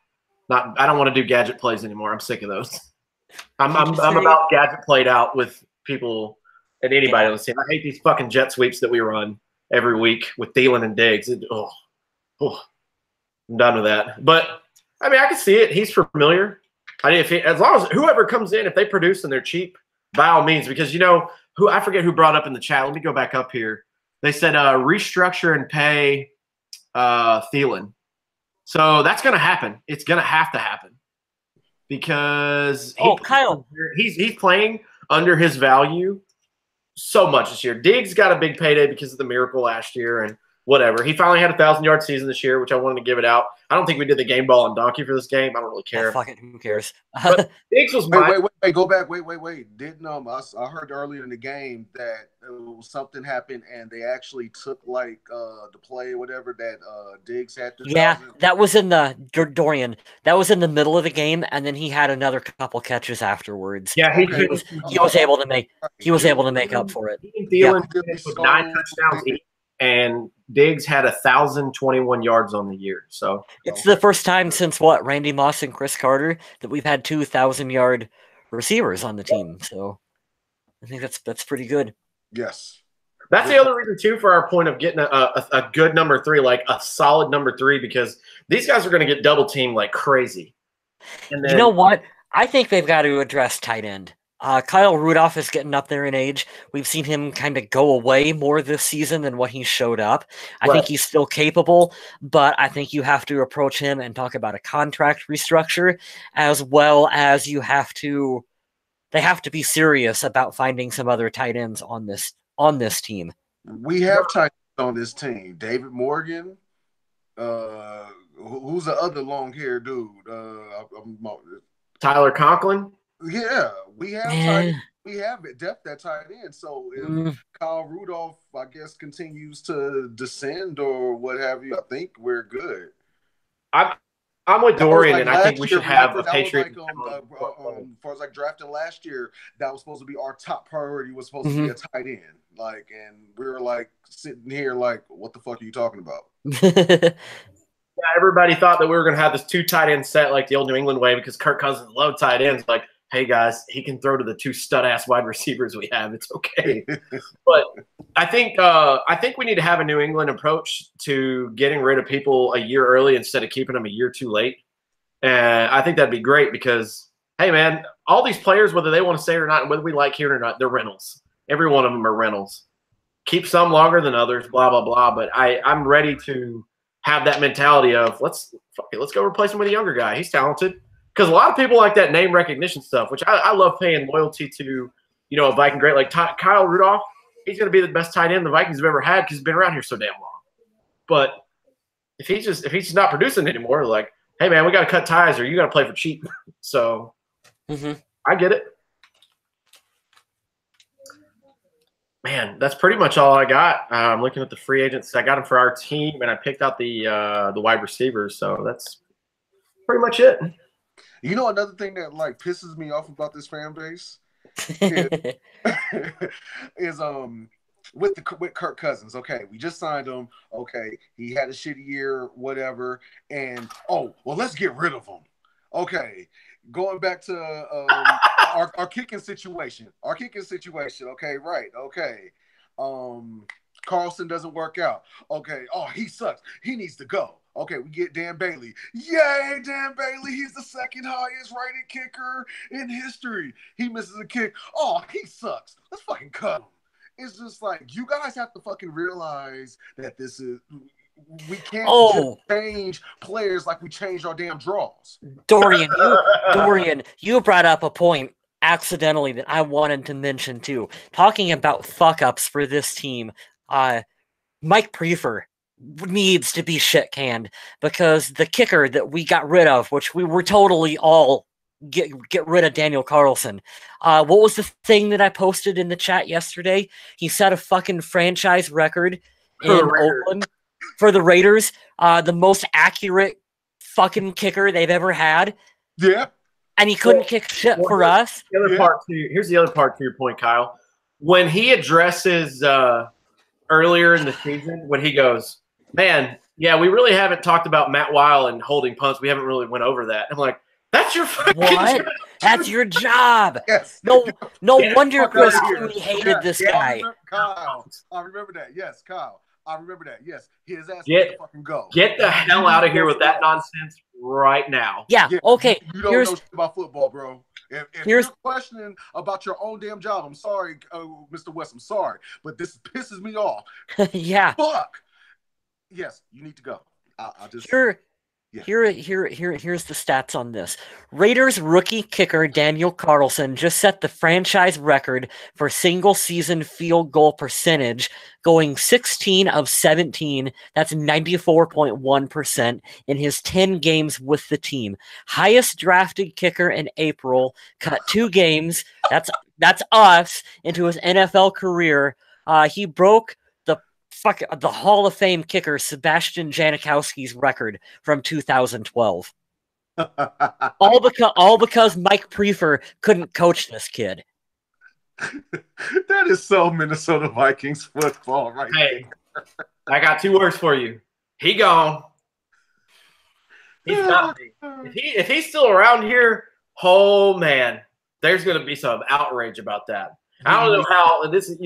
I don't want to do gadget plays anymore. I'm sick of those. I'm about gadget played out with people and anybody on the team. I hate these fucking jet sweeps that we run every week with Thielen and Diggs. I'm done with that. But I mean, I can see it. He's familiar. As long as whoever comes in, if they produce and they're cheap, by all means, because who I forget who brought up in the chat. Let me go back up here. They said restructure and pay Thielen. So that's going to happen. It's going to have to happen because Kyle, he's playing under his value so much this year. Diggs got a big payday because of the miracle last year and whatever. He finally had a 1,000-yard season this year, which I wanted to give it out. I don't think we did the game ball and donkey for this game. I don't really care. Fuck it, who cares? But Diggs was wait, go back. Wait. Didn't I heard earlier in the game that something happened and they actually took the play or whatever that Diggs had to. Yeah, that was in the Dorian. That was in the middle of the game, and then he had another couple catches afterwards. Yeah, he was able to make up for it. Thielen with 9 touchdowns each, and Diggs had 1,021 yards on the year. So it's the first time since Randy Moss and Chris Carter that we've had 2,000-yard receivers on the team. So I think that's pretty good. Yes. That's the other reason, too, for our point of getting a good number 3, like a solid number 3, because these guys are going to get double teamed like crazy. And then, you know what? I think they've got to address tight end. Kyle Rudolph is getting up there in age. We've seen him kind of go away more this season than what he showed up. I think he's still capable, but I think you have to approach him and talk about a contract restructure, as well as they have to be serious about finding some other tight ends on this team. We have tight ends on this team. David Morgan, who's the other long-haired dude? Tyler Conklin. Yeah, we have depth at tight end. So if Kyle Rudolph, I guess, continues to descend or what have you, I think we're good. I'm with Dorian, and I think we should have a Patriot. As far as drafting last year, that was supposed to be our top priority. Was supposed to be a tight end, and we were sitting here what the fuck are you talking about? Yeah, everybody thought that we were going to have this 2 tight end set like the old New England way because Kirk Cousins loved tight ends. Hey guys, he can throw to the 2 stud-ass wide receivers we have. It's okay. But I think we need to have a New England approach to getting rid of people a year early instead of keeping them a year too late. And I think that'd be great because, hey man, all these players, whether they want to say it or not, and whether we like here or not, they're rentals. Every one of them are rentals. Keep some longer than others, blah blah blah. But I'm ready to have that mentality of let's go replace him with a younger guy. He's talented. Because a lot of people like that name recognition stuff, which I love paying loyalty to, a Viking great like Kyle Rudolph. He's going to be the best tight end the Vikings have ever had because he's been around here so damn long. But if he's just not producing anymore, hey man, we got to cut ties or you got to play for cheap. So I get it. Man, that's pretty much all I got. I'm looking at the free agents. I got them for our team, and I picked out the wide receivers. So that's pretty much it. Another thing that pisses me off about this fan base is with Kirk Cousins. Okay, we just signed him. Okay, he had a shitty year, whatever. And let's get rid of him. Okay, going back to our kicking situation. Okay, right. Okay, Carlson doesn't work out. Okay, he sucks. He needs to go. Okay, we get Dan Bailey. Yay, Dan Bailey. He's the second highest rated kicker in history. He misses a kick. He sucks. Let's fucking cut him. It's just you guys have to fucking realize that We can't Oh, just change players like we changed our damn draws. Dorian, you brought up a point accidentally that I wanted to mention too. Talking about fuck ups for this team, Mike Prefer needs to be shit canned because the kicker that we got rid of, which we were totally all get rid of Daniel Carlson. What was the thing that I posted in the chat yesterday? He set a fucking franchise record in Oakland for the Raiders. The most accurate fucking kicker they've ever had. Yeah. And he couldn't kick shit for us. Here's the other part to your point, Kyle. When he addresses earlier in the season, when he goes, man, yeah, we really haven't talked about Matt Weil and holding punts. We haven't really went over that. I'm like, that's your fucking job. That's your job. Yes. No wonder Chris Cooney hated this guy. Kyle, I remember that. Yes, Kyle. I remember that. Yes, his ass needs to fucking go. Get the hell out of here with that nonsense right now. Yeah, okay. You don't know shit about football, bro. If you're Here's questioning about your own damn job, I'm sorry, Mr. West. I'm sorry, but this pisses me off. yeah. Fuck. Yes, you need to go. I just Here's the stats on this. Raiders rookie kicker Daniel Carlson just set the franchise record for single season field goal percentage, going 16 of 17. That's 94.1% in his 10 games with the team. Highest drafted kicker in April, cut 2 games. That's us into his NFL career. He broke the Hall of Fame kicker Sebastian Janikowski's record from 2012. all because Mike Prefer couldn't coach this kid. That is so Minnesota Vikings football right there. I got 2 words for you. He gone. He's not me. If he's still around here, oh man, there's going to be some outrage about that. I don't know how this is,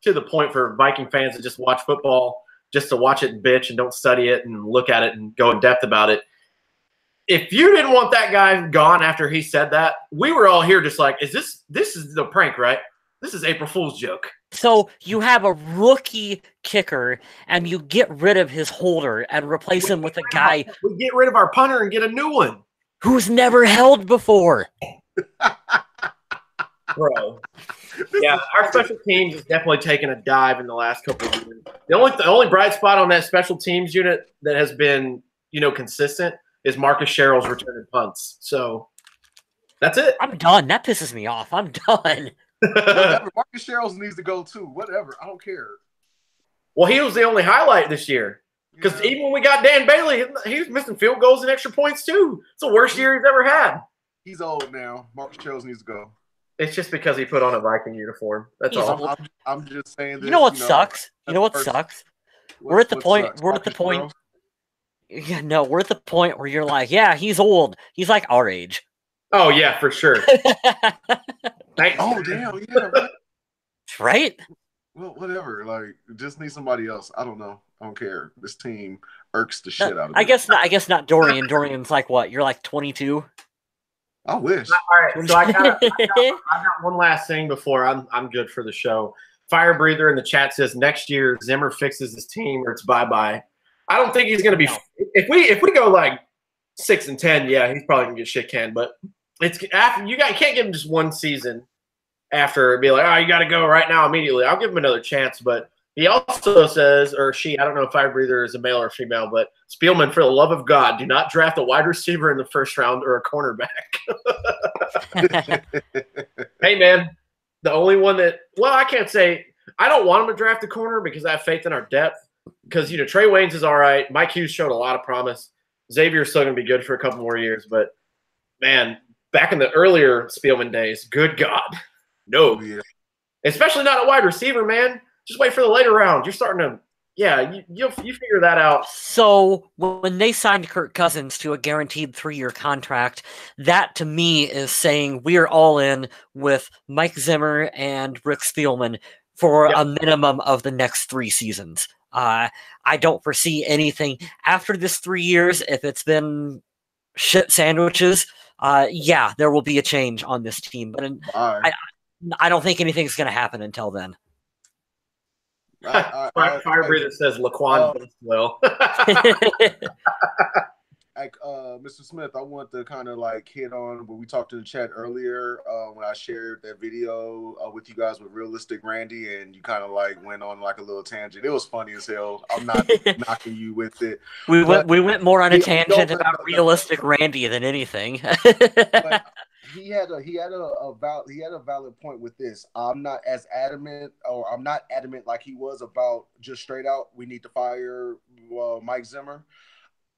to the point for Viking fans to just watch football, just to watch it and bitch and don't study it and look at it and go in depth about it. If you didn't want that guy gone after he said that, we were all here just like, this is the prank, right? This is April Fool's joke. So you have a rookie kicker and you get rid of his holder and replace him with a guy. We get rid of our punter and get a new one. Who's never held before. Bro. Yeah, our special teams has definitely taken a dive in the last couple of years. The only bright spot on that special teams unit that has been, consistent is Marcus Sherrill's returning punts. So that's it. I'm done. That pisses me off. I'm done. Whatever. Marcus Sherrill needs to go too. Whatever. I don't care. Well, he was the only highlight this year. Because even when we got Dan Bailey, he was missing field goals and extra points too. It's the worst year he's ever had. He's old now. Marcus Sherrill needs to go. It's just because he put on a Viking uniform. That's all. I'm just saying this. You know what sucks? Sucks? We're at the point. Yeah, no, we're at the point where you're like, yeah, he's old. He's like our age. Oh yeah, for sure. Thanks. Oh damn, yeah, right. Right? Well, whatever. Like, just need somebody else. I don't know. I don't care. This team irks the shit out of me. I guess not Dorian. Dorian's like what? You're like 22. I wish. All right, so I got one last thing before I'm good for the show. Fire Breather in the chat says next year Zimmer fixes his team or it's bye-bye. I don't think he's going to be if we go like 6-10, yeah, he's probably going to get shit canned, but it's after you can't give him just one season after and be like, "Oh, you got to go right now immediately." I'll give him another chance, but he also says, or she, I don't know if Fire Breather is a male or female, but Spielman, for the love of God, do not draft a wide receiver in the first round or a cornerback. Hey, man, the only one that – well, I can't say – I don't want him to draft a corner because I have faith in our depth because, Trey Waynes is all right. Mike Hughes showed a lot of promise. Xavier's still going to be good for a couple more years. But, man, back in the earlier Spielman days, good God, no. Yeah. Especially not a wide receiver, man. Just wait for the later round. You're starting to you figure that out. So when they signed Kirk Cousins to a guaranteed 3-year contract, that to me is saying we are all in with Mike Zimmer and Rick Spielman for a minimum of the next 3 seasons. I don't foresee anything after this 3 years. If it's been shit sandwiches, there will be a change on this team. But I don't think anything's going to happen until then. Fire Breather says Laquan Boswell. Mr. Smith, I want to kind of like hit on when we talked in the chat earlier when I shared that video with you guys with Realistic Randy, and you kind of like went on like a little tangent. It was funny as hell. I'm not knocking you with it. We went more on a tangent about Realistic Randy than anything. But he had a valid point with this. I'm not as adamant, or I'm not adamant like he was about just straight out, we need to fire Mike Zimmer.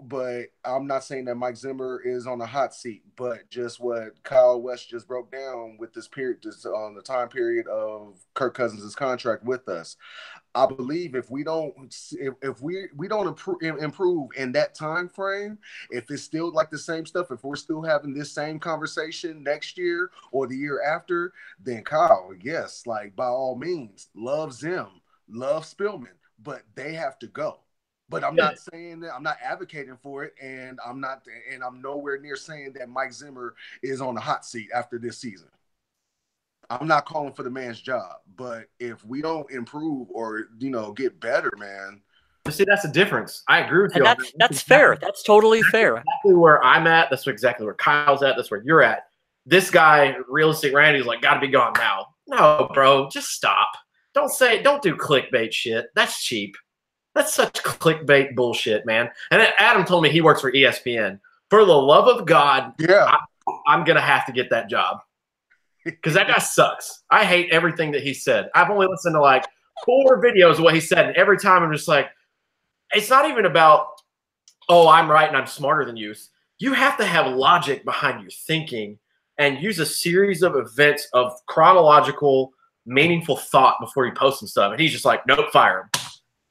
But I'm not saying that Mike Zimmer is on the hot seat, but just what Kyle West just broke down with this period, on the time period of Kirk Cousins' contract with us. I believe if we don't improve in that time frame, if it's still like the same stuff, if we're still having this same conversation next year or the year after, then Kyle, yes, like by all means, love Zim, love Spillman, but they have to go. But I'm not saying that, I'm not advocating for it, and I'm nowhere near saying that Mike Zimmer is on the hot seat after this season. I'm not calling for the man's job, but if we don't improve or get better, man. See, that's the difference. I agree with you. That's fair. That's totally fair. Exactly where I'm at. That's exactly where Kyle's at. That's where you're at. This guy, Realistic Randy's like, got to be gone now. No, bro, just stop. Don't do clickbait shit. That's cheap. That's such clickbait bullshit, man. And then Adam told me he works for ESPN. For the love of God, yeah, I'm going to have to get that job. Because that guy sucks. I hate everything that he said. I've only listened to like 4 videos of what he said. And every time I'm just like, it's not even about, oh, I'm right and I'm smarter than you. You have to have logic behind your thinking and use a series of events of chronological, meaningful thought before you post some stuff. And he's just like, nope, fire him.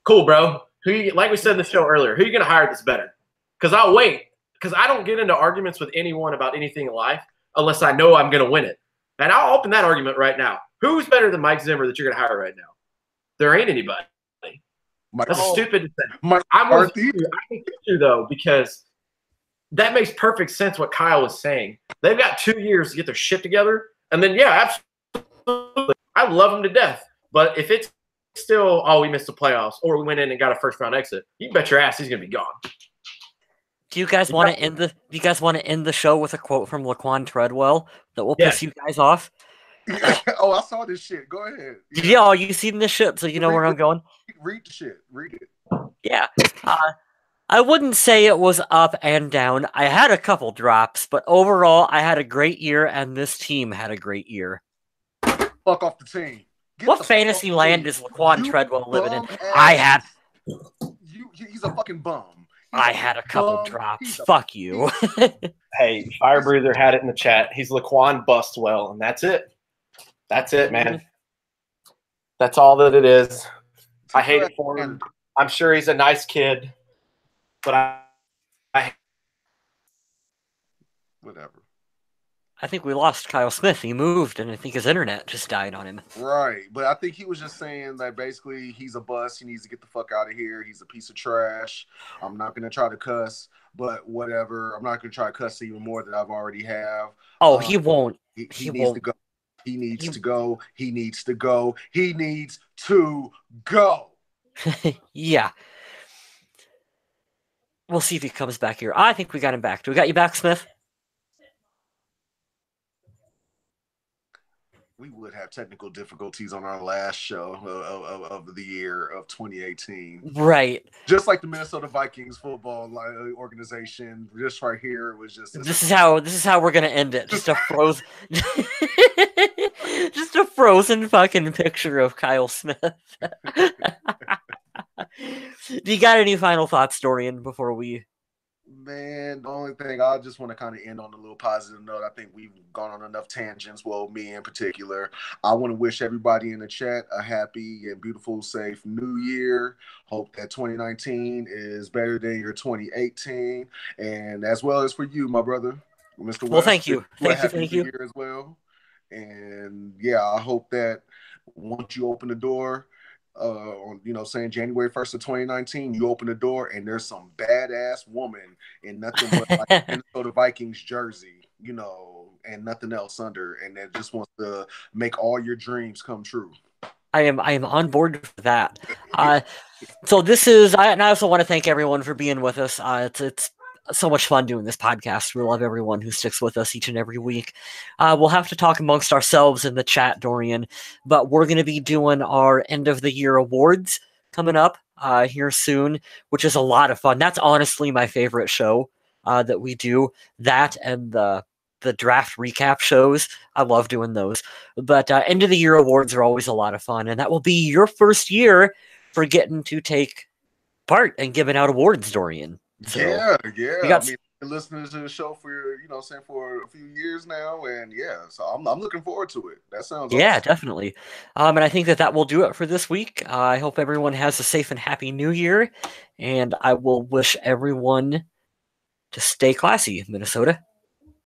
Cool, bro. Like we said in the show earlier, who are you going to hire that's better? Because I'll wait. Because I don't get into arguments with anyone about anything in life unless I know I'm going to win it. And I'll open that argument right now. Who's better than Mike Zimmer that you're going to hire right now? There ain't anybody. That's stupid to say. I'm with you, though, because that makes perfect sense what Kyle was saying. They've got 2 years to get their shit together. And then, yeah, absolutely. I love them to death. But if it's still, oh, we missed the playoffs, or we went in and got a first-round exit, you can bet your ass he's going to be gone. Do you guys want to end the show with a quote from Laquan Treadwell that will piss you guys off? Oh, I saw this shit. Go ahead. Yeah, you seen this shit, so you know where I'm going. Read the shit. Read it. Yeah. I wouldn't say it was up and down. I had a couple drops, but overall, I had a great year, and this team had a great year. Fuck off the team. What fantasy land is Laquan Treadwell living in? He's a fucking bum. I had a couple drops. Fuck you. Hey, Fire Breather had it in the chat. He's Laquan Bustwell, and that's it. That's it, man. That's all that it is. I hate it for him. I'm sure he's a nice kid, but I whatever. I think we lost Kyle Smith. He moved, and I think his internet just died on him. Right, but I think he was just saying that basically he's a bust. He needs to get the fuck out of here. He's a piece of trash. I'm not going to try to cuss, but whatever. I'm not going to try to cuss even more than I've already have. Oh, he won't. He needs to go. He needs to go. He needs to go. He needs to go. Yeah. We'll see if he comes back here. I think we got him back. Do we got you back, Smith? We would have technical difficulties on our last show of the year of 2018. Right. Just like the Minnesota Vikings football organization, just right here was just. This is how we're gonna end it. Just a frozen, just a frozen fucking picture of Kyle Smith. Do you got any final thoughts, Dorian, before we? Man, the only thing I just want to kind of end on a little positive note. I think we've gone on enough tangents. Well, me in particular. I want to wish everybody in the chat a happy and beautiful, safe New Year. Hope that 2019 is better than your 2018, and as well as for you, my brother, Mr. West. Well, thank you. Thank you. Year as well. And yeah, I hope that once you open the door. On saying January 1st of 2019, you open the door and there's some badass woman in nothing but like Minnesota Vikings jersey, and nothing else under, and that just wants to make all your dreams come true. I am on board for that. So this is, and I also want to thank everyone for being with us. It's so much fun doing this podcast. We love everyone who sticks with us each and every week. We'll have to talk amongst ourselves in the chat, Dorian, but we're going to be doing our end of the year awards coming up here soon, which is a lot of fun. That's honestly my favorite show that we do. That and the draft recap shows. I love doing those. But end of the year awards are always a lot of fun, and that will be your first year for getting to take part and giving out awards, Dorian. So, yeah. I got... mean, been listening to the show for for a few years now, and so I'm looking forward to it. That sounds awesome. Definitely. And I think that will do it for this week. I hope everyone has a safe and happy New Year, and I will wish everyone to stay classy, Minnesota.